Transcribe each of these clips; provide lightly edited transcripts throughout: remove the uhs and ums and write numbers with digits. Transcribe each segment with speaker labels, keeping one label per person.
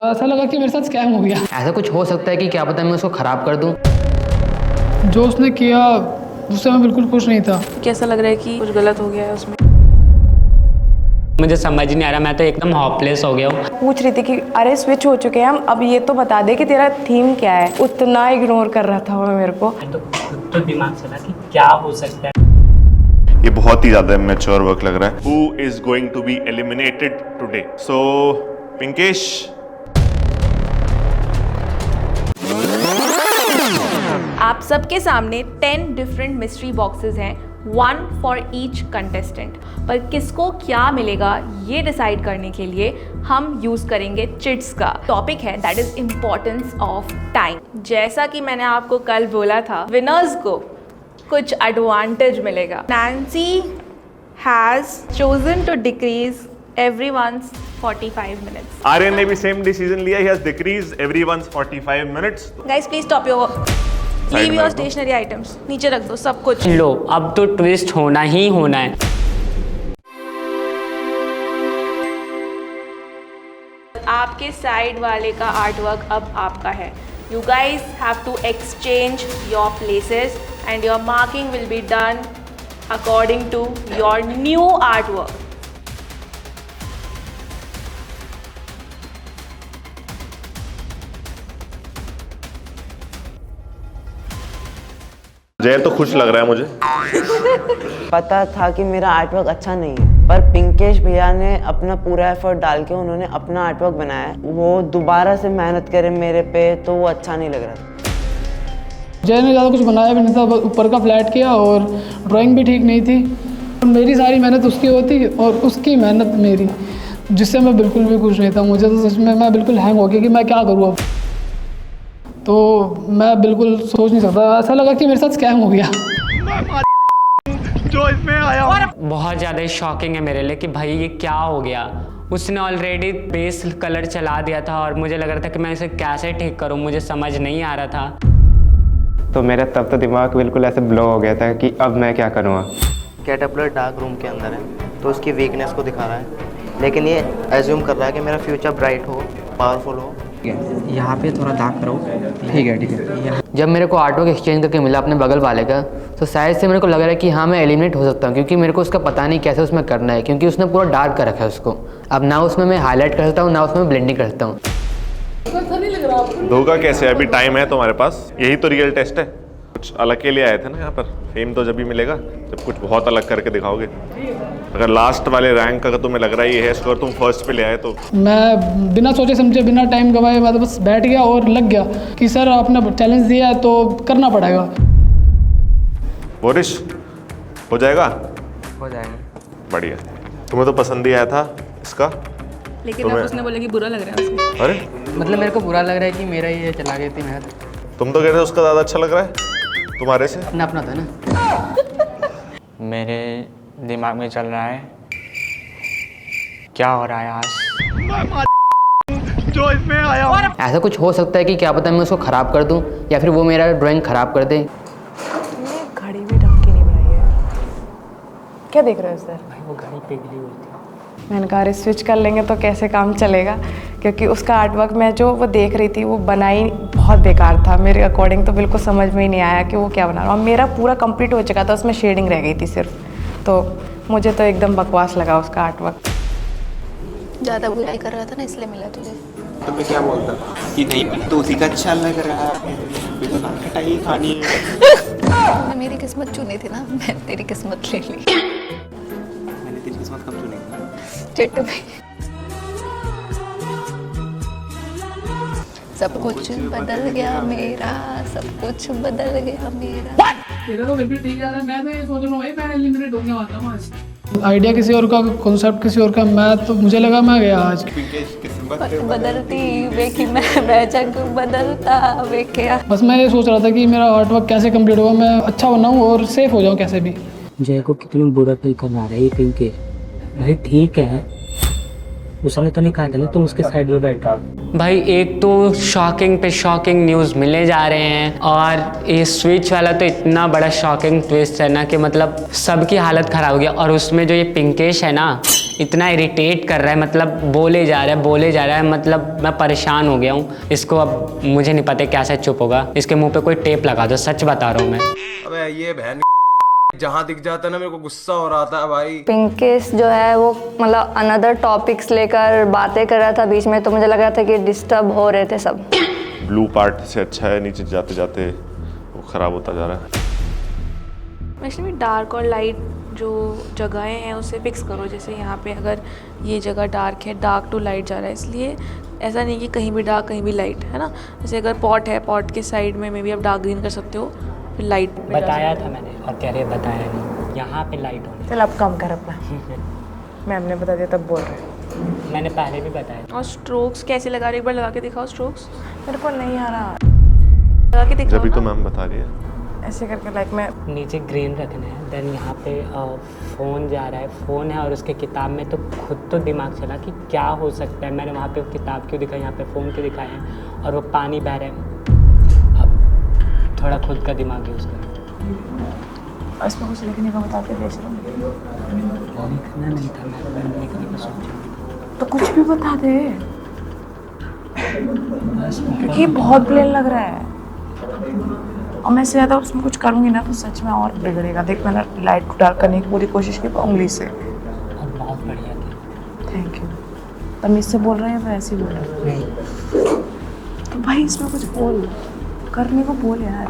Speaker 1: ऐसा लगा कि मेरे साथ स्कैम हो गया।
Speaker 2: ऐसा कुछ हो सकता है कि क्या पता मैं उसको ख़राब कर दूं।
Speaker 1: जो उसने किया उससे मैं बिल्कुल खुश नहीं था।
Speaker 3: कैसा लग रहा है कि कुछ गलत हो गया है उसमें।
Speaker 4: मुझे समझ नहीं आ रहा, मैं तो एकदम हॉपलेस हो गया हूँ।
Speaker 3: पूछ रही थी कि अरे स्विच हो चुके हैं हम, अब ये तो बता दे कि तेरा थीम क्या है। उतना इग्नोर कर रहा था वो मेरे को।
Speaker 4: तो दिमाग चला कि क्या हो सकता है।
Speaker 5: ये बहुत ही ज्यादा मैच्योर वर्क लग रहा है। Who is going to be eliminated today? So, Pinkesh.
Speaker 6: आप सबके सामने 10 डिफरेंट मिस्ट्री बॉक्सेस हैं, 1 फॉर ईच कंटेस्टेंट। पर किसको क्या मिलेगा ये डिसाइड करने के लिए हम यूज़ करेंगे चिट्स का। टॉपिक है that is importance of time. जैसा कि मैंने आपको कल बोला था, विनर्स को कुछ एडवांटेज मिलेगा। Nancy has chosen to decrease everyone's 45 minutes.
Speaker 5: Aryan ने भी सेम डिसीजन लिया। He has decreased everyone's 45 minutes.
Speaker 6: Guys please stop your leave your stationery items. नीचे रख दो सब कुछ।
Speaker 4: लो, अब तो ट्विस्ट होना ही होना है।
Speaker 6: आपके साइड वाले का आर्टवर्क अब आपका है। You guys have to exchange your places and your marking will be done according to your new artwork.
Speaker 5: Jay तो खुश लग रहा है मुझे।
Speaker 7: पता था कि मेरा आर्टवर्क अच्छा नहीं है, पर पिंकेश भैया ने अपना पूरा एफर्ट डाल के उन्होंने अपना आर्टवर्क बनाया है। वो दोबारा से मेहनत करे मेरे पे तो वो अच्छा नहीं लग रहा था।
Speaker 1: जय ने ज़्यादा कुछ बनाया भी नहीं था, बस ऊपर का फ्लैट किया और ड्राइंग भी ठीक नहीं थी। मेरी सारी मेहनत उसकी होती और उसकी मेहनत मेरी, जिससे मैं बिल्कुल भी खुश नहीं था। मुझे तो सच में मैं बिल्कुल हैंग हो गया कि मैं क्या करूँ अब। तो मैं बिल्कुल सोच नहीं सकता। ऐसा लगा कि मेरे साथ स्कैम हो गया।
Speaker 5: जो इसमें आया
Speaker 4: बहुत ज़्यादा शॉकिंग है मेरे लिए कि भाई ये क्या हो गया। उसने ऑलरेडी बेस कलर चला दिया था और मुझे लग रहा था कि मैं इसे कैसे ठीक करूं, मुझे समझ नहीं आ रहा था।
Speaker 8: तो मेरा तब तो दिमाग बिल्कुल ऐसे ब्लो हो गया था कि अब मैं क्या करूँगा।
Speaker 9: कैटरपिलर डार्क रूम के अंदर है तो उसकी वीकनेस को दिखा रहा है, लेकिन ये एज्यूम कर रहा है कि मेरा फ्यूचर ब्राइट हो, पावरफुल हो।
Speaker 10: यहाँ पे थोड़ा डार्क करो। ठीक है।
Speaker 2: जब मेरे को आर्टवर्क एक्सचेंज करके मिला अपने बगल वाले का, तो शायद से मेरे को लग रहा है कि हाँ मैं एलिमिनेट हो सकता हूँ, क्योंकि मेरे को उसका पता नहीं कैसे उसमें करना है, क्योंकि उसने पूरा डार्क कर रखा है उसको। अब ना उसमें मैं हाईलाइट कर सकता हूँ ना उसमें ब्लेंडिंग कर सकता हूँ।
Speaker 5: धोखा कैसे? अभी टाइम है तुम्हारे पास। यही तो रियल टेस्ट है। कुछ अलग के लिए आए थे ना यहाँ पर। फेम तो जब भी मिलेगा जब कुछ बहुत अलग करके दिखाओगे। अगर लास्ट वाले रैंक का तुम्हें लग रहा है ये है स्कोर, तुम फर्स्ट पे ले आए तो।
Speaker 1: मैं बिना सोचे समझे बिना टाइम गवाए मैं तो बस बैठ गया और लग गया कि सर आपने चैलेंज दिया है तो करना पड़ेगा।
Speaker 5: बोरिश हो जाएगा?
Speaker 10: हो जाएगा।
Speaker 5: बढ़िया। तुम्हें तो पसंद ही आया था इसका,
Speaker 3: लेकिन अब उसने बोला कि बुरा लग रहा है उसमें।
Speaker 5: अरे
Speaker 10: मतलब मेरे को बुरा लग रहा है कि मेरा ये चला गई थी मेहनत।
Speaker 5: तुम तो कह रहे हो उसका ज़्यादा अच्छा लग रहा है तुम्हारे से।
Speaker 10: अपना अपना था ना।
Speaker 11: मेरे दिमाग में चल रहा है क्या हो रहा है आज।
Speaker 5: जो इसमें आया
Speaker 2: ऐसा कुछ हो सकता है कि क्या पता मैं उसको ख़राब कर दूँ या फिर वो मेरा ड्राइंग ख़राब कर दे।
Speaker 3: घड़ी भी ढंग की नहीं बनाई है। क्या देख रहे हो सर?
Speaker 4: वो घड़ी पिघली हुई थी।
Speaker 3: मैंने कहा अरे स्विच कर लेंगे तो कैसे काम चलेगा, क्योंकि उसका आर्टवर्क मैं जो वो देख रही थी वो बनाई बहुत बेकार था। मेरे अकॉर्डिंग तो बिल्कुल समझ में ही नहीं आया कि वो क्या बना रहा। और मेरा पूरा कंप्लीट हो चुका था, उसमें शेडिंग रह गई थी सिर्फ। तो मुझे तो एकदम बकवास लगा उसका आर्टवर्क।
Speaker 6: ज़्यादा बुराई कर रहा था ना, इसलिए मिला तुझे।
Speaker 10: तो मैं क्या बोलता कि नहीं तो उसी का अच्छा लग रहा है, खटाई खानी है।
Speaker 6: तूने मेरी किस्मत चुनी थी ना, मैं तेरी किस्मत ले ली।
Speaker 10: मैंने तेरी किस्मत कब चुनी?
Speaker 6: चिट्टू भाई सब कुछ बदल गया मेरा, सब कुछ बदल गया मेरा।
Speaker 1: तेरा तो बिल्कुल ठीक है। मैं तो ये सोच रहा हूँ भाई मैं एलिमिनेट होने वाला हूँ आज। आइडिया किसी और का, कॉन्सेप्ट किसी और का, मैं तो मुझे लगा मैं गया आज।
Speaker 6: बदलती वेखी मैं जग बदलता वेख्या।
Speaker 1: बस मैं ये सोच रहा था कि मेरा आर्टवर्क कैसे कंप्लीट होगा, मैं अच्छा बनाऊँ और सेफ हो जाऊँ कैसे भी।
Speaker 4: जय को कितनी बुरा फील करना रहा है ये पिंके। भाई ठीक है, उसने तो नहीं कहा था ना तुम उसके साइड में बैठा। भाई एक तो शॉकिंग पे शॉकिंग न्यूज़ मिले जा रहे हैं और ये स्विच वाला तो इतना बड़ा शॉकिंग ट्विस्ट है ना कि मतलब सबकी हालत ख़राब हो गया। और उसमें जो ये पिंकेश है ना, इतना इरिटेट कर रहा है, मतलब बोले जा रहा है, मतलब मैं परेशान हो गया हूँ। इसको अब मुझे नहीं पता कैसे चुप होगा। इसके मुंह पे कोई टेप लगा दो, सच बता रहा हूँ मैं।
Speaker 12: अबे ये बहन जहाँ दिख जाता है ना मेरे को गुस्सा हो रहा था भाई।
Speaker 13: पिंकेश जो है वो मतलब अनदर टॉपिक्स लेकर बातें कर रहा था बीच में, तो मुझे लग रहा था कि डिस्टर्ब हो रहे थे सब।
Speaker 5: ब्लू पार्ट से अच्छा है, नीचे जाते जाते वो ख़राब होता जा रहा है।
Speaker 6: एक्चुअली डार्क और लाइट जो जगहें हैं उसे फिक्स करो। जैसे यहाँ पे अगर ये जगह डार्क है, डार्क टू लाइट जा रहा है, इसलिए ऐसा नहीं कि कहीं भी डार्क कहीं भी लाइट, है ना। जैसे अगर पॉट है, पॉट के साइड में मे बी आप डार्क ग्रीन कर सकते हो, फिर लाइट
Speaker 4: बताया था मैंने और कह रहे बताया नहीं, यहाँ पे लाइट होनी।
Speaker 3: चल अब कम कर अपना। मैम ने बता दिया तब बोल रहे।
Speaker 4: मैंने पहले भी बताया।
Speaker 6: और स्ट्रोक्स कैसे लगा रहे, एक बार लगा के दिखाओ स्ट्रोक्स।
Speaker 3: मेरे को नहीं आ रहा,
Speaker 6: लगा के दिखाओ।
Speaker 5: जब तो मैम बता रही है
Speaker 3: ऐसे करके, लाइक मैं
Speaker 4: नीचे ग्रीन रखना है, देन यहाँ पे फ़ोन जा रहा है, फ़ोन है और उसके किताब में तो खुद तो दिमाग चला कि क्या हो सकता है। मैंने वहाँ पे किताब क्यों दिखाई, यहाँ पे फ़ोन क्यों दिखाए हैं, और वो पानी बह रहा है। अब थोड़ा खुद का दिमाग यूज़ करें।
Speaker 3: इसमें कुछ लिखने का बता के भेज रहा हूँ।
Speaker 4: लिखना नहीं था, मैं लिखने का सोचा।
Speaker 3: तो कुछ भी बता दे, क्योंकि बहुत प्लेन लग रहा है और मैं ज़्यादा उसमें कुछ करूँगी ना तो सच में और बिगड़ेगा। देख मैंने लाइट को डार्क करने की पूरी कोशिश की उंगली से।
Speaker 4: और बहुत बढ़िया था।
Speaker 3: Thank you. तमीज़ से बोल रहे हैं तो ऐसे ही बोल रहे हैं। तो भाई इसमें कुछ बोल, करने को बोल यार।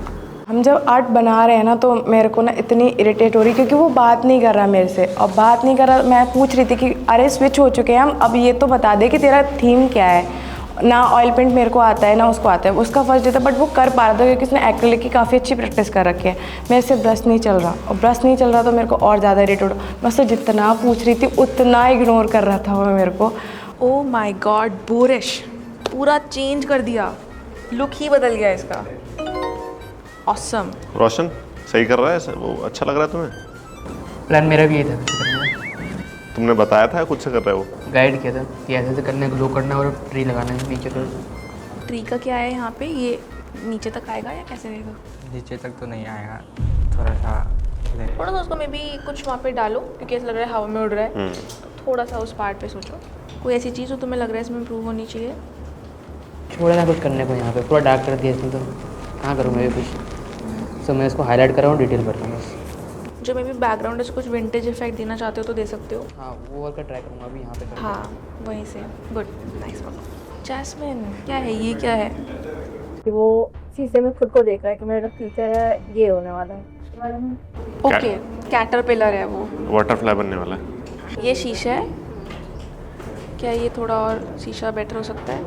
Speaker 3: हम जब आर्ट बना रहे हैं ना तो मेरे को ना इतनी इरिटेट हो रही, क्योंकि वो बात नहीं कर रहा मेरे से, और बात नहीं कर रहा। मैं पूछ रही थी कि अरे स्विच हो चुके हैं हम, अब ये तो बता दे कि तेरा थीम क्या है। ना ऑयल पेंट मेरे को आता है ना उसको आता है, उसका फर्स्ट डे था बट वो कर पा रहा था क्योंकि उसने एक्रिलिक की काफ़ी अच्छी प्रैक्टिस कर रखी है। मेरे से ब्रश नहीं चल रहा, और ब्रश नहीं चल रहा तो मेरे को और ज़्यादा इरिटेट हो। मैं उससे जितना पूछ रही थी उतना इग्नोर कर रहा था वो मेरे को।
Speaker 6: ओह माय गॉड, बोरिश पूरा चेंज कर दिया, लुक ही बदल गया इसका। ऑसम।
Speaker 5: रोशन सही कर रहा है, वो अच्छा लग रहा है तुम्हें?
Speaker 2: प्लान मेरा भी यही था।
Speaker 5: तुमने बताया था खुद से कर रहे हो?
Speaker 2: गाइड किया था कि ऐसे ऐसे करना है, ग्लो करना है और ट्री लगाना है नीचे। तो
Speaker 6: ट्री का क्या है यहाँ पे, ये नीचे तक आएगा या कैसे रहेगा?
Speaker 11: नीचे तक तो नहीं आएगा, थोड़ा सा
Speaker 6: उसको मे बी कुछ वहाँ पे डालो, क्योंकि ऐसा लग रहा है हवा में उड़ रहा है। थोड़ा सा उस पार्ट पे सोचो, कोई ऐसी चीज़ जो तुम्हें लग रहा है इसमें इम्प्रूव होनी चाहिए।
Speaker 2: छोड़ा ना कुछ करने को, यहाँ पे पूरा डार्क कर दिया इसमें, तो कहाँ करूँ मैं भी कुछ। सो मैं इसको हाईलाइट कर रहा हूँ, डिटेल कर रहा हूँ।
Speaker 6: जो मे बी बैकग्राउंड है कुछ विंटेज इफेक्ट देना चाहते हो तो दे सकते हो।
Speaker 2: हाँ वो और का ट्राई करूँगा अभी यहाँ पे।
Speaker 6: हाँ वहीं से, गुड, नाइस वन। जैस्मिन क्या है, ये क्या है?
Speaker 13: कि वो शीशे में खुद को देख रहा है कि मेरा फ्यूचर है ये होने वाला है।
Speaker 6: ओके, कैटरपिलर है वो,
Speaker 5: बटरफ्लाई बनने वाला है।
Speaker 6: ये शीशा है क्या? ये थोड़ा और शीशा बेटर हो सकता है।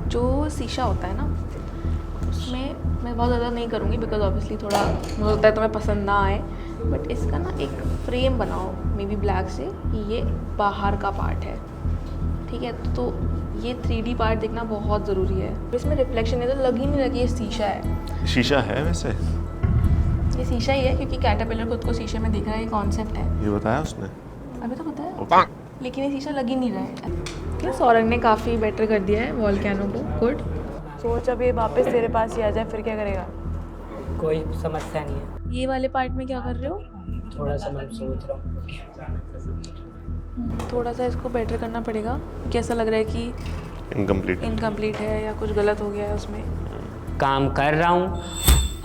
Speaker 6: जो शीशा होता है ना उसमें मैं बहुत ज़्यादा नहीं करूँगी बिकॉज ऑब्वियसली थोड़ा मुझे लगता है तुम्हें पसंद ना आए, बट इसका ना एक फ्रेम बनाओ मे बी ब्लैक से, ये बाहर का पार्ट है, ठीक है। तो ये 3D पार्ट देखना बहुत ज़रूरी है। इसमें रिफ्लेक्शन है तो लग ही नहीं लगी ये शीशा है।
Speaker 5: शीशा है वैसे?
Speaker 6: ये शीशा ही है क्योंकि कैटरपिलर खुद को शीशे में दिख रहा है, ये कॉन्सेप्ट है।
Speaker 5: ये बताया उसने?
Speaker 6: अभी तो बताया, लेकिन ये शीशा लग ही नहीं रहा है। क्या सौरभ ने काफ़ी बेटर कर दिया है वॉल्केनो को, गुड। सोच अब ये वापस तेरे पास ही आ जाए फिर क्या करेगा?
Speaker 4: कोई समस्या नहीं है।
Speaker 6: ये वाले पार्ट में क्या कर रहे हो?
Speaker 4: थोड़ा सा मैं सोच रहा हूँ,
Speaker 6: थोड़ा सा इसको बेटर करना पड़ेगा। कैसा लग रहा है कि इनकम्प्लीट है या कुछ गलत हो गया है उसमें?
Speaker 4: काम कर रहा हूँ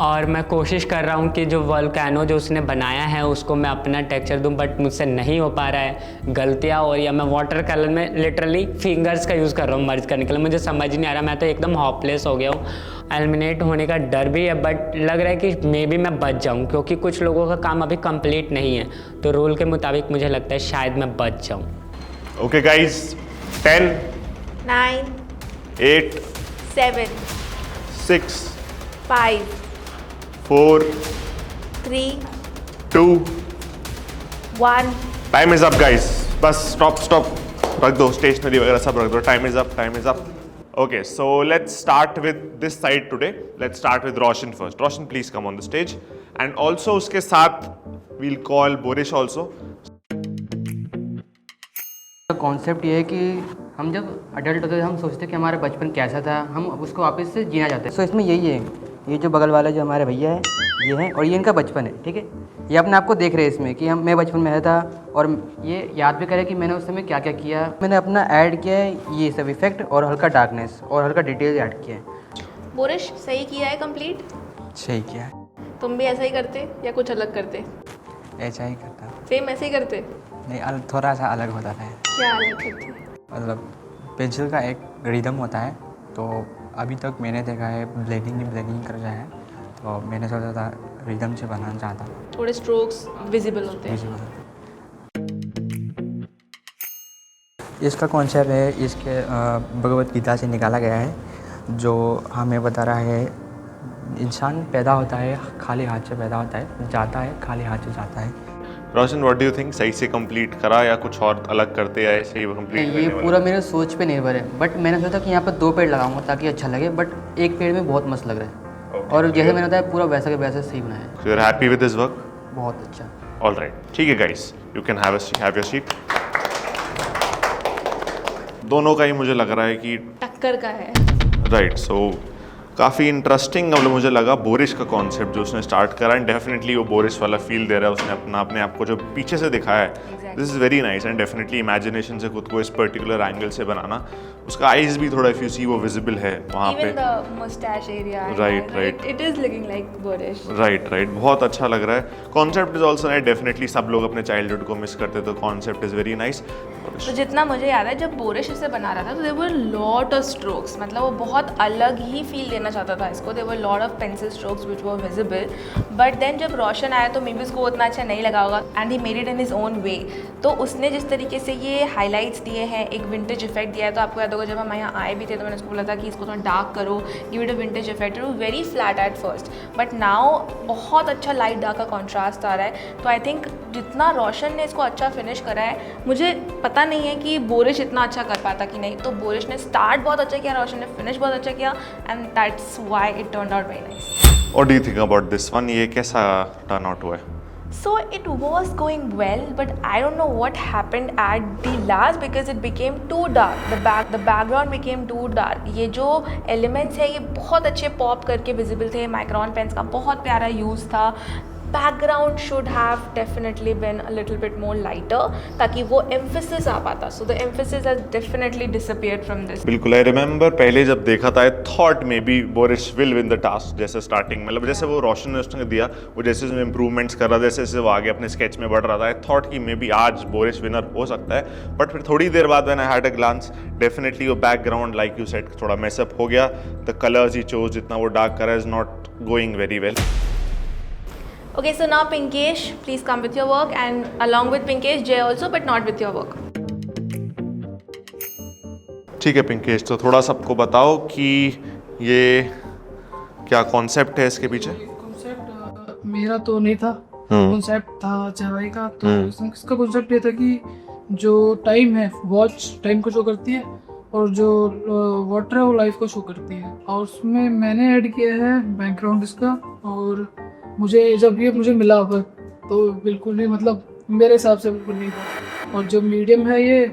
Speaker 4: और मैं कोशिश कर रहा हूँ कि जो वोल्केनो जो उसने बनाया है उसको मैं अपना टेक्सचर दूँ, बट मुझसे नहीं हो पा रहा है। गलतियाँ हो रही है। मैं वाटर कलर में लिटरली फिंगर्स का यूज़ कर रहा हूँ मर्ज करने के लिए, मुझे समझ नहीं आ रहा। मैं तो एकदम हॉपलेस हो गया हूँ। एलिमिनेट होने का डर भी है, बट लग रहा है कि मे बी मैं बच जाऊँ, क्योंकि कुछ लोगों का काम अभी कंप्लीट नहीं है, तो रूल के मुताबिक मुझे लगता है शायद मैं बच जाऊँ।
Speaker 5: Okay guys, 10
Speaker 6: 9
Speaker 5: 8
Speaker 6: 7
Speaker 5: 6
Speaker 6: 5
Speaker 5: 4
Speaker 6: 3
Speaker 5: 2
Speaker 6: 1।
Speaker 5: Time is up guys, bus stop रख दो, स्टेशनरी वगैरह सब रख दो। Time is up. Okay, so let's start with this side today. Let's start with Roshan first. Roshan, please come on the stage. And also उसके साथ we'll call Borish also.
Speaker 2: Concept ये है कि हम जब अडल्ट होते हैं हम सोचते हैं कि हमारा बचपन कैसा था, हम उसको वापस से जीना चाहते हैं। सो इसमें यही है ये जो बगल वाला जो हमारे भैया है ये है, और ये इनका बचपन है, ठीक है। ये अपने आप को देख रहे हैं इसमें कि मैं बचपन में था, और ये याद भी करे कि मैंने उस समय क्या क्या किया। मैंने अपना ऐड किया है ये सब इफेक्ट और हल्का डार्कनेस और हल्का डिटेल ऐड किया है।
Speaker 6: बोरिश सही किया है कंप्लीट?
Speaker 11: सही किया है।
Speaker 6: तुम भी ऐसा ही करते या कुछ अलग करते?
Speaker 11: ऐसा ही करता।
Speaker 6: सेम ऐसे ही करते?
Speaker 11: नहीं, थोड़ा सा अलग होता था।
Speaker 6: क्या अलग करते?
Speaker 11: मतलब पेंसिल का एक रिदम होता है, तो अभी तक मैंने देखा है ब्लेंडिंग कर रहा है, तो मैंने सोचा था रिदम से बनाना चाहता।
Speaker 6: थोड़े स्ट्रोक्स विजिबल होते हैं।
Speaker 11: इसका कॉन्सेप्ट है, इसके भगवत गीता से निकाला गया है, जो हमें बता रहा है इंसान पैदा होता है खाली हाथ से पैदा होता है, जाता है खाली हाथ से जाता है।
Speaker 5: रोशन, व्हाट डू यू थिंक, सही से कंप्लीट करा या कुछ और अलग करते या ऐसे ही कंप्लीट?
Speaker 2: ये पूरा मेरे सोच पे निर्भर है, बट मैंने सोचा कि यहाँ पर 2 पेड़ लगाऊंगा ताकि अच्छा लगे, बट एक पेड़ में बहुत मस्त लग रहा है। और जैसे मैंने बताया पूरा वैसा के वैसा सही बनाया है।
Speaker 5: So you're happy with this work?
Speaker 2: बहुत अच्छा।
Speaker 5: All right, ठीक है guys, you can have your seat. दोनों का ही मुझे लग रहा है कि
Speaker 6: टक्कर का है।
Speaker 5: राइट, सो काफ़ी इंटरेस्टिंग अब मुझे लगा बोरिश का कॉन्सेप्ट जो उसने स्टार्ट करा, एंड डेफिनेटली वो बोरिश वाला फील दे रहा है उसने अपने आप को जो पीछे से दिखाया है। This is very nice, and definitely imagination से खुद को इस पर्टिकुलर एंगल से बनाना। उसका आईज भी थोड़ा इफ यू सी वो विजिबल है वहाँ पे। Right,
Speaker 6: it is looking like Boris.
Speaker 5: Right, बहुत अच्छा लग रहा है। Concept is also nice, definitely सब लोग अपने चाइल्डहुड को मिस करते, तो कॉन्सेप्ट इज़ वेरी नाइस।
Speaker 6: तो जितना मुझे याद है जब बोरिश इसे बना रहा था तो there were lot of strokes, मतलब वो बहुत अलग ही फील देना चाहता था इसको। There were lot of pencil strokes which were visible, but then जब रोशन आया तो मे बी उसको उतना अच्छा नहीं लगा होगा, and he made it in his own way. तो उसने जिस तरीके से ये हाईलाइट्स दिए हैं, एक विंटेज इफेक्ट दिया है, तो आपको याद होगा जब हम यहाँ आए भी थे तो मैंने उसको बोला था कि इसको थोड़ा डार्क करो, give it a vintage effect. Very flat at first, but now बहुत अच्छा लाइट डार्क का कॉन्ट्रास्ट आ रहा है। तो आई थिंक जितना रोशन ने इसको अच्छा फिनिश करा है, मुझे पता नहीं है कि बोरिश इतना अच्छा कर पाता कि नहीं। तो बोरिश ने स्टार्ट बहुत अच्छा किया, रोशन ने फिनिश बहुत अच्छा किया, and that's why it turned out very nice.
Speaker 5: What do you think about this one, ये कैसा टर्न आउट हुआ है?
Speaker 6: So it was going well, but I don't know what happened at the last because it became too dark. The background became too dark. ये जो elements है ये बहुत अच्छे pop करके visible थे। Micron pens का बहुत प्यारा use था। Background should have definitely been a little bit more lighter ताकि वो emphasis आ पाता। So the emphasis has definitely disappeared from this.
Speaker 5: बिल्कुल, I remember पहले जब देखा था I thought maybe Boris will win the task, जैसे स्टार्टिंग मतलब जैसे वो रोशन ने उसने दिया, वो जैसे उसमें इम्प्रूवमेंट्स कर रहा था, जैसे वो आगे अपने स्केच में बढ़ रहा था, I thought कि मे बी आज बोरिस विनर हो सकता है। बट फिर थोड़ी देर बाद when I had a glance, definitely वो बैकग्राउंड लाइक यू सेड थोड़ा मैसअप हो गया। द कलर्स ही चोज जितना वो डार्क करा is not going very well.
Speaker 6: Okay, so now Pinkesh, please come with your work, and along with Pinkesh, Jay also, but not with your work.
Speaker 5: ठीक है पिंकेश, तो थोड़ा सबको बताओ कि ये क्या कॉन्सेप्ट है इसके पीछे?
Speaker 1: कॉन्सेप्ट मेरा तो नहीं था, कॉन्सेप्ट था जय भाई का। तो इसका कॉन्सेप्ट ये था कि जो टाइम है, वॉच टाइम को शो करती है, और जो वाटर है वो लाइफ को शो करती है। और उसमें मैंने ऐड किया है बैकग्राउंड इसका, और मुझे जब ये मुझे मिला पर तो बिल्कुल नहीं, मतलब मेरे हिसाब से बिल्कुल नहीं था। और जो मीडियम है ये,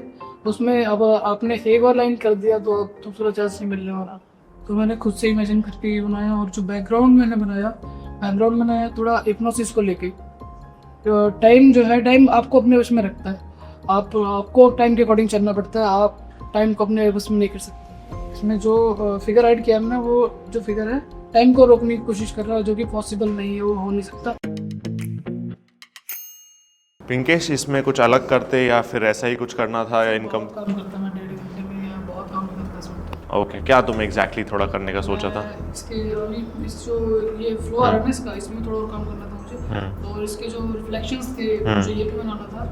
Speaker 1: उसमें अब आपने एक और लाइन कर दिया तो अब दूसरा चांस नहीं मिलने वाला, तो मैंने खुद से इमेजिन करके ये बनाया। और जो बैकग्राउंड मैंने बनाया थोड़ा हिप्नोसिस को लेके। तो टाइम जो है, टाइम आपको अपने वश में रखता है, आपको टाइम के अकॉर्डिंग चलना पड़ता है, आप टाइम को अपने वश में नहीं कर सकते। इसमें जो फिगर ऐड किया हमने, वो जो फिगर है टाइम को रोकने की कोशिश कर रहा है, जो कि पॉसिबल नहीं है, वो हो नहीं सकता।
Speaker 5: पिंकेश, इसमें कुछ अलग करते या फिर ऐसा ही कुछ करना था या इनकम?
Speaker 1: काम करता मैं 1.5 घंटे में, या बहुत काम करता इसमें।
Speaker 5: ओके, क्या तुम एग्जैक्टली थोड़ा करने का सोचा था?
Speaker 1: इसके इस जो ये फ्लो आ रहा है इसका, इसमें थोड़ा और काम करना था मुझे। और इसके जो रिफ्लेक्शंस थे मुझे ये भी बनाना था,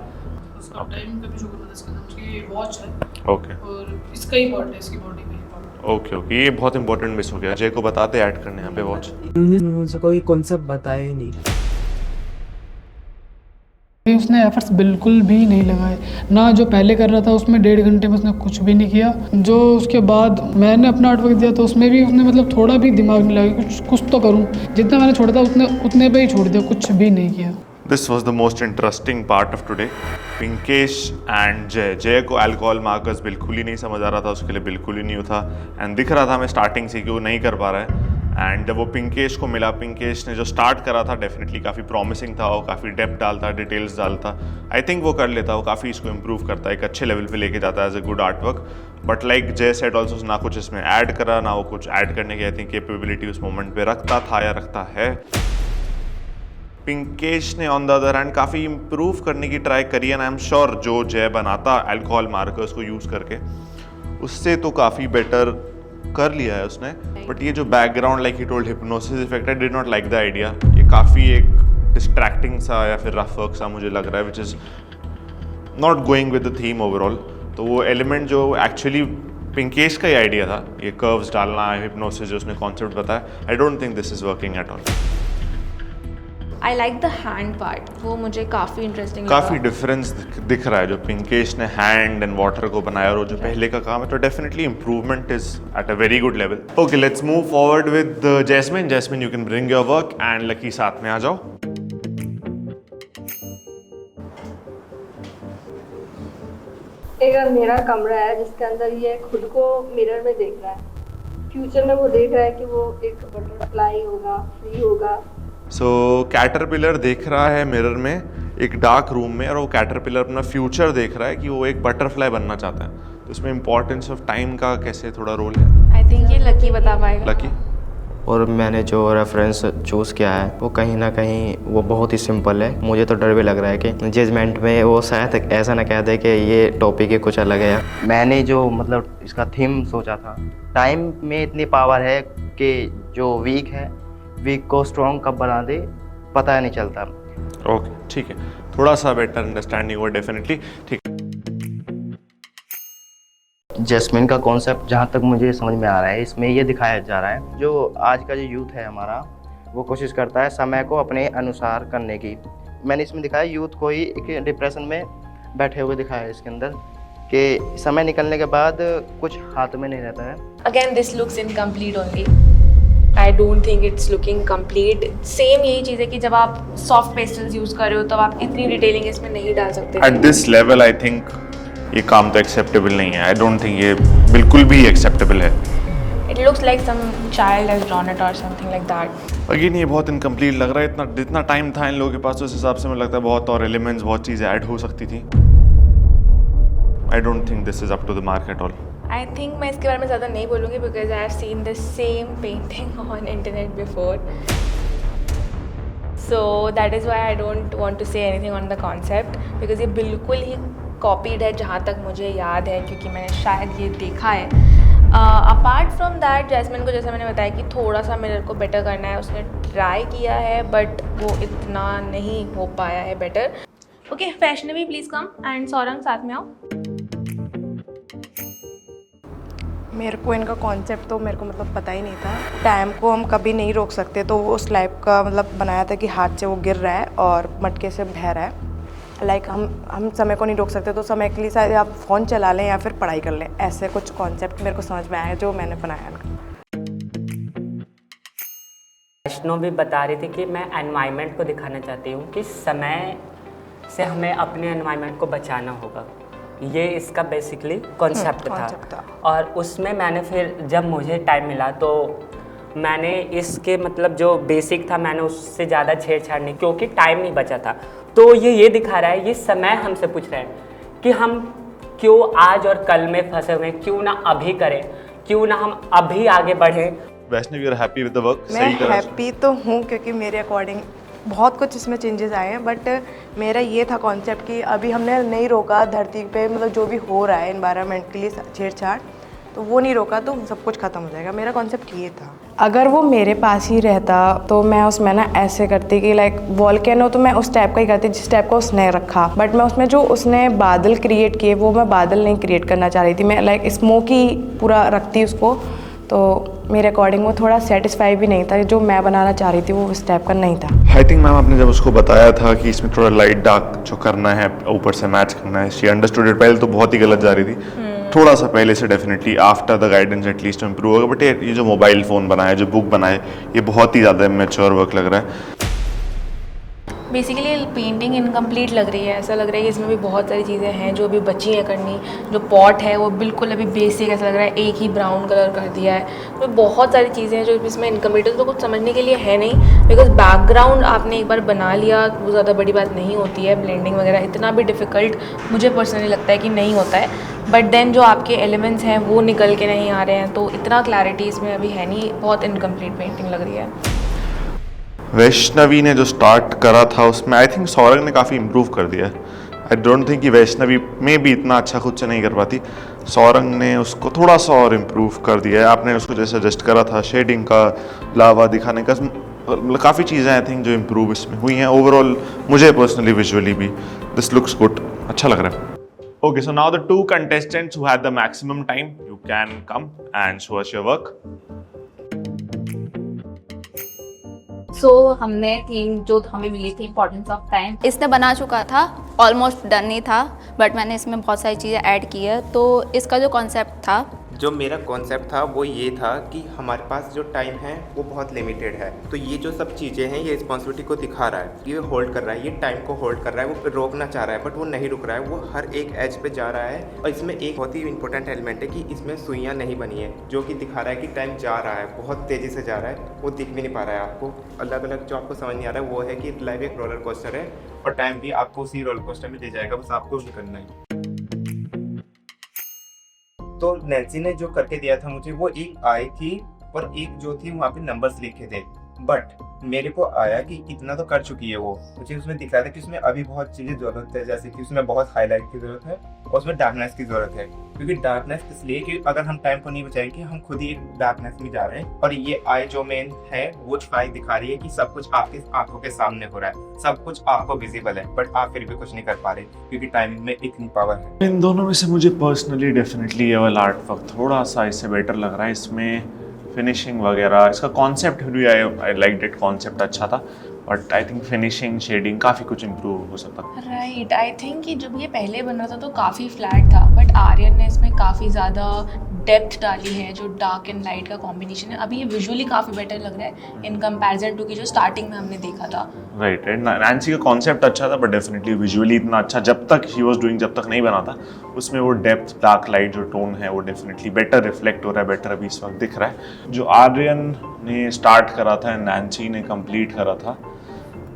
Speaker 1: उसका टाइम का भी शो करना था। इसका मुझे वॉच है,
Speaker 5: ओके, और
Speaker 1: इसका ही पार्ट है, इसकी बॉडी में।
Speaker 5: ओके, ये बहुत इंपॉर्टेंट मिस हो गया। जय को बताते ऐड करने यहाँ पे वॉच।
Speaker 7: मुझे कोई कॉन्सेप्ट बताया ही नहीं।
Speaker 1: उसने एफर्ट्स बिल्कुल भी नहीं लगाए, ना जो पहले कर रहा था उसमें 1.5 घंटे में उसने कुछ भी नहीं किया। जो उसके बाद मैंने अपना आर्टवर्क दिया तो उसमें भी उसने मतलब थोड़ा भी दिमाग नहीं लगा कुछ तो करूं। जितना मैंने छोड़ा था उतने पे ही छोड़ दिया, कुछ भी नहीं किया।
Speaker 5: This was the most interesting part of today. Pinkesh and जय को अल्कोहल मार्कर्स बिल्कुल ही नहीं समझ आ रहा था, उसके लिए बिल्कुल ही नहीं था, एंड दिख रहा था हमें स्टार्टिंग से कि वो नहीं कर पा रहा है। एंड जब वो पिंकेश को मिला, पिंकेश ने जो स्टार्ट करा था डेफिनेटली काफ़ी प्रॉमिसिंग था, वो काफ़ी डेप्थ डालता, डिटेल्स डालता। आई थिंक वो कर लेता, वो काफ़ी इसको इम्प्रूव करता है, एक अच्छे लेवल पे लेके जाता है as a good art work. But like Jay said also, ना कुछ इसमें ऐड करा, ना वो कुछ ऐड करने की आई थिंक कैपेबिलिटी उस मोमेंट पे रखता था या रखता है। पिंकेश ने ऑन द अदर हैंड काफ़ी इम्प्रूव करने की ट्राई करी है, आई एम श्योर जो जय बनाता अल्कोहल मार्कर्स को यूज़ करके, उससे तो काफ़ी बेटर कर लिया है उसने। बट ये जो background like he told hypnosis effect, I did not like the idea. ये काफ़ी एक डिस्ट्रैक्टिंग सा या फिर रफ वर्क सा मुझे लग रहा है, which is not going with the theme overall. तो वो एलिमेंट जो एक्चुअली पिंकेश का ही आइडिया था, ये कर्व्स डालना, हिप्नोसिस जो उसने कॉन्सेप्ट बताया, आई don't think this is working at all.
Speaker 6: I like the hand part, वो मुझे काफ़ी इंटरेस्टिंग
Speaker 5: काफ़ी डिफरेंस दिख रहा है जो पिंकेश ने हैंड एंड वाटर को बनाया और जो पहले का काम है, तो definitely improvement is at a very good level. Okay, let's move forward with Jasmine. Jasmine, you can bring your work and Lucky साथ में आ जाओ।
Speaker 13: एक मेरा कमरा है जिसके अंदर ये खुद को मिरर में देख रहा है। फ्यूचर में वो देख रहा है कि वो एक बटरफ्लाई होगा, फ्री होगा।
Speaker 5: सो कैटरपिलर देख रहा है मिरर में एक डार्क रूम में, और वो कैटरपिलर अपना फ्यूचर देख रहा है कि वो एक बटरफ्लाई बनना चाहता है। तो इसमें इंपॉर्टेंस ऑफ टाइम का कैसे थोड़ा रोल है?
Speaker 3: आई थिंक ये लकी बता पाएगा।
Speaker 5: लकी।
Speaker 9: और मैंने जो रेफरेंस चूज़ किया है वो कहीं ना कहीं वो बहुत ही सिंपल है। मुझे तो डर भी लग रहा है कि जजमेंट में वो शायद ऐसा ना कह दे कि ये टॉपिक ही कुछ अलग है। मैंने जो मतलब इसका थीम सोचा था, टाइम में इतनी पावर है कि जो वीक है, वीक को स्ट्रॉन्ग कब बना दे पता नहीं चलता।
Speaker 5: ओके, ठीक है, थोड़ा सा बेटर अंडरस्टैंडिंग हुआ डेफिनेटली। ठीक।
Speaker 9: जैस्मिन का कॉन्सेप्ट जहाँ तक मुझे समझ में आ रहा है, इसमें ये दिखाया जा रहा है जो आज का जो यूथ है हमारा, वो कोशिश करता है समय को अपने अनुसार करने की। मैंने इसमें दिखाया यूथ को ही एक डिप्रेशन में बैठे हुए दिखाया है इसके अंदर, कि समय निकलने के बाद कुछ हाथ में नहीं रहता है।
Speaker 6: Again this looks incomplete only. I don't think it's looking complete. Same यही चीज़ है कि जब आप सॉफ्ट पेस्टल्स यूज़ कर रहे हो तब आप इतनी डिटेलिंग इसमें नहीं डाल सकते।
Speaker 5: At this level I think ये काम तो एक्सेप्टेबल नहीं है। आई डोंट थिंक ये बिल्कुल भी एक्सेप्टेबल है।
Speaker 6: It looks like some child has drawn it और समथिंग लाइक दैट।
Speaker 5: अगेन ये बहुत इनकम्प्लीट लग रहा है। जितना टाइम था इन लोगों के पास, उस हिसाब से मुझे लगता है बहुत और एलिमेंट्स, बहुत चीज़ें ऐड हो सकती थी। I don't think this is up to the mark at all.
Speaker 6: I think मैं इसके बारे में ज़्यादा नहीं बोलूँगी because I have seen the same painting on internet before, so that is why I don't want to say anything on the concept, because ये बिल्कुल ही copied है जहाँ तक मुझे याद है, क्योंकि मैंने शायद ये देखा है। अपार्ट फ्रॉम दैट, जैस्मिन को जैसे मैंने बताया कि थोड़ा सा मिरर को बेटर करना है, उसने ट्राई किया है बट वो इतना नहीं हो पाया है better. Okay, fashionable please come and Saurang साथ में आओ।
Speaker 3: मेरे को इनका कॉन्सेप्ट तो मेरे को मतलब पता ही नहीं था। टाइम को हम कभी नहीं रोक सकते, तो वो उस लाइफ का मतलब बनाया था कि हाथ से वो गिर रहा है और मटके से बह रहा है। लाइक हम समय को नहीं रोक सकते, तो समय के लिए शायद आप फ़ोन चला लें या फिर पढ़ाई कर लें। ऐसे कुछ कॉन्सेप्ट मेरे को समझ में आया जो मैंने बनाया।
Speaker 4: वैष्णो भी बता रही थी कि मैं एनवायरनमेंट को दिखाना चाहती हूँ कि समय से हमें अपने एनवायरनमेंट को बचाना होगा। ये इसका बेसिकली कॉन्सेप्ट था। और उसमें मैंने फिर जब मुझे टाइम मिला तो मैंने इसके मतलब जो बेसिक था मैंने उससे ज़्यादा छेड़छाड़ नहीं, क्योंकि टाइम नहीं बचा था। तो ये दिखा रहा है, ये समय हमसे पूछ रहा है कि हम क्यों आज और कल में फंसे हुए हैं, क्यों ना अभी करें, क्यों ना हम अभी आगे बढ़ें।
Speaker 5: Vaishnav, you are happy with the work?
Speaker 3: मैं हैप्पी तो हूँ क्योंकि मेरे अकॉर्डिंग बहुत कुछ इसमें चेंजेस आए हैं, बट मेरा ये था कॉन्सेप्ट कि अभी हमने नहीं रोका धरती पे, मतलब जो भी हो रहा है एनवायरनमेंट के लिए छेड़छाड़, तो वो नहीं रोका तो सब कुछ ख़त्म हो जाएगा। मेरा कॉन्सेप्ट ये था। अगर वो मेरे पास ही रहता तो मैं उसमें ना ऐसे करती कि लाइक वॉल्केनो, तो मैं उस टाइप का ही करती जिस टाइप का उसने रखा, बट मैं उसमें जो उसने बादल क्रिएट किए वो मैं बादल नहीं क्रिएट करना चाह रही थी। मैं लाइक स्मोकी पूरा रखती उसको, तो मेरे अकॉर्डिंग वो थोड़ा सेटिस्फाई भी नहीं था। जो मैं बनाना चाह रही थी वो उस टाइप का नहीं था।
Speaker 5: आई थिंक मैम आपने जब उसको बताया था कि इसमें थोड़ा लाइट डार्क जो करना है, ऊपर से मैच करना है, शी अंडरस्टूड इट। पहले तो बहुत ही गलत जा रही थी, थोड़ा सा पहले से definitely after the guidance at least improve होगा। बट ये जो मोबाइल फ़ोन बनाए, जो बुक बनाए, ये बहुत ही ज़्यादा मैच्योर वर्क लग रहा है।
Speaker 6: बेसिकली पेंटिंग इनकम्प्लीट लग रही है, ऐसा लग रहा है कि इसमें भी बहुत सारी चीज़ें हैं जो अभी बची हैं करनी। जो पॉट है वो बिल्कुल अभी बेसिक ऐसा लग रहा है, एक ही ब्राउन कलर कर दिया है। तो बहुत सारी चीज़ें हैं जो इसमें इनकम्प्लीट है, तो कुछ समझने के लिए है नहीं। बिकॉज बैकग्राउंड आपने एक बार बना लिया वो ज़्यादा बड़ी बात नहीं होती है। ब्लेंडिंग वगैरह इतना भी डिफ़िकल्ट मुझे पर्सनली लगता है कि नहीं होता है। बट देन जो आपके एलिमेंट्स हैं वो निकल के नहीं आ रहे हैं, तो इतना क्लैरिटी इसमें अभी है नहीं। बहुत इनकम्प्लीट पेंटिंग लग रही है।
Speaker 5: वैष्णवी ने जो स्टार्ट करा था उसमें आई थिंक सौरभ ने काफ़ी इम्प्रूव कर दिया है। आई डोंट थिंक कि वैष्णवी में भी इतना अच्छा खुद से नहीं कर पाती, सौरभ ने उसको थोड़ा सा और इम्प्रूव कर दिया है। आपने उसको जैसे सजेस्ट करा था शेडिंग का, लावा दिखाने का, मतलब काफ़ी चीज़ें आई थिंक जो इम्प्रूव इसमें हुई हैं। ओवरऑल मुझे पर्सनली विजुअली भी दिस लुक्स गुड, अच्छा लग रहा है। Okay, so now the two contestants who had the maximum time, you can come and show us your work.
Speaker 14: हमने थीम जो हमें मिली थी इम्पोर्टेंस ऑफ टाइम, इसने बना चुका था, ऑलमोस्ट डन ही था, बट मैंने इसमें बहुत सारी चीज़ें ऐड की है। तो इसका जो कॉन्सेप्ट था,
Speaker 10: जो मेरा कॉन्सेप्ट था वो ये था कि हमारे पास जो टाइम है वो बहुत लिमिटेड है, तो ये जो सब चीज़ें हैं ये रिस्पॉन्सिबिलिटी को दिखा रहा है, ये होल्ड कर रहा है, ये टाइम को होल्ड कर रहा है, वो रोकना चाह रहा है बट वो नहीं रुक रहा है, वो हर एक एज पे जा रहा है। और इसमें एक बहुत ही इंपॉर्टेंट एलिमेंट है कि इसमें सुइयाँ नहीं बनी है, जो कि दिखा रहा है कि टाइम जा रहा है, बहुत तेज़ी से जा रहा है, वो दिख भी नहीं पा रहा है आपको। अलग अलग जो आपको समझ नहीं आ रहा है वो है कि लाइफ एक रोलर कोस्टर है और टाइम भी आपको उसी रोलर कोस्टर में ले जाएगा, बस आपको उसमें करना है। तो नैन्सी ने जो करके दिया था मुझे, वो एक आई थी और एक जो थी वहाँ पे नंबर्स लिखे थे, बट मेरे को आया कि इतना तो कर चुकी है वो। मुझे उसमें दिख रहा था कि उसमें अभी बहुत चीज़ें ज़रूरत है, जैसे कि उसमें बहुत हाईलाइट की ज़रूरत है और उसमें डार्कनेस की ज़रूरत है। क्योंकि डार्कनेस इसलिए कि अगर हम टाइम को नहीं बचाएंगे हम खुद ही एक डार्कनेस में जा रहे हैं। और ये आई जो मेन है वो छाई दिखा रही है कि सब कुछ आपकी आंखों के सामने हो रहा है, सब कुछ आपको विजिबल है, बट आप फिर भी कुछ नहीं कर पा रहे क्योंकि टाइम में इतनी पावर है।
Speaker 5: इन दोनों में से मुझे पर्सनली डेफिनेटली ये वाला आर्ट वर्क थोड़ा सा इससे बेटर लग रहा है। इसमें फिनिशिंग वगैरह, इसका कॉन्सेप्ट भी आई लाइक डेट, कॉन्सेप्ट अच्छा था, but I think finishing, shading काफ़ी कुछ इम्प्रूव हो सकता।
Speaker 6: राइट, आई थिंक कि जब ये पहले बन रहा था तो काफ़ी फ्लैट था, बट आर्यन ने इसमें काफ़ी ज़्यादा डेप्थ डाली है, जो डार्क एंड लाइट का कॉम्बिनेशन है। अभी ये विजुअली काफ़ी बेटर लग रहा है इन कंपैरिजन टू कि जो स्टार्टिंग में हमने देखा था।
Speaker 5: राइट, नैन्सी का कॉन्सेप्ट अच्छा था बट डेफिनेटली विजुअली इतना अच्छा जब तक ही वाज डूइंग, जब तक नहीं बना था उसमें वो डेप्थ, डार्क लाइट जो टोन है वो डेफिनेटली बेटर रिफ्लेक्ट हो रहा है, बेटर अभी इस वक्त दिख रहा है। जो आर्यन ने स्टार्ट करा था एंड नैन्सी ने कंप्लीट करा था,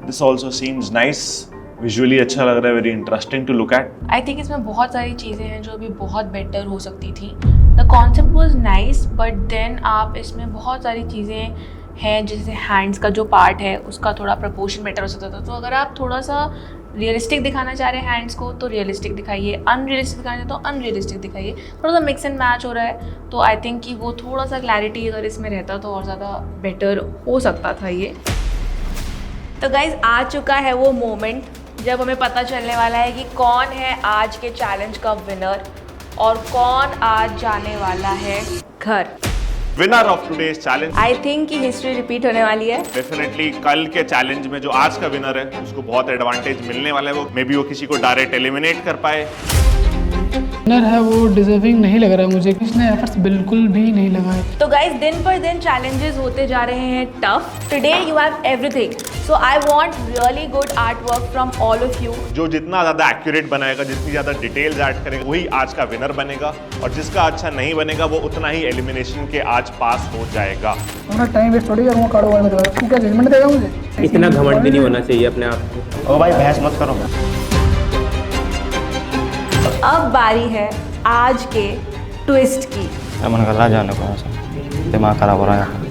Speaker 5: this also seems nice, visually अच्छा लग रहा है, very interesting to look at.
Speaker 6: I think इसमें बहुत सारी चीज़ें हैं जो अभी बहुत बेटर हो सकती थी। The concept was nice, but then आप इसमें बहुत सारी चीज़ें हैं, जैसे हैंड्स का जो पार्ट है उसका थोड़ा प्रपोर्शन बेटर हो सकता था। तो अगर आप थोड़ा सा रियलिस्टिक दिखाना चाह रहे हैं हैंड्स को तो रियलिस्टिक दिखाइए, अनरियलिस्टिक दिखाना चाहते तो अनरियलिस्टिक दिखाइए। थोड़ा सा मिक्स एंड मैच हो रहा है, तो आई थिंक कि वो थोड़ा सा क्लैरिटी अगर इसमें रहता तो और ज़्यादा बेटर हो सकता था ये। तो गाइज आ चुका है वो मोमेंट जब हमें पता चलने वाला है कि कौन है आज के चैलेंज का विनर और कौन आज जाने वाला है घर।
Speaker 5: Winner of today's challenge,
Speaker 6: I think कि हिस्ट्री रिपीट होने वाली है।
Speaker 5: डेफिनेटली कल के चैलेंज में जो आज का विनर है उसको बहुत एडवांटेज मिलने वाला है। वो मे बी वो किसी को डायरेक्ट एलिमिनेट कर पाए।
Speaker 1: विनर है वो डिजर्विंग नहीं लग रहा है मुझे, इसने एफर्ट्स बिल्कुल भी नहीं लगाए।
Speaker 6: तो गाइज दिन पर दिन चैलेंजेस होते जा रहे हैं tough. Today you have everything, so I want really good art work from all of you.
Speaker 5: जो जितना ज़्यादा एक्यूरेट बनाएगा, जितनी ज़्यादा डिटेल्स ऐड करेगा, वही आज का विनर बनेगा, और जिसका अच्छा नहीं बनेगा वो उतना ही एलिमिनेशन के आज पास हो जाएगा।
Speaker 1: टाइम वेस्ट थोड़ी करूँगा, कार्ड वार्ड में तू क्या जजमेंट देगा मुझे?
Speaker 12: इतना घमंड भी नहीं होना चाहिए अपने आप को।
Speaker 9: ओ भाई बहस मत करो।
Speaker 6: अब बारी है आज के ट्विस्ट की।
Speaker 9: मन कर रहा जाने को, दिमाग खराब हो रहा है।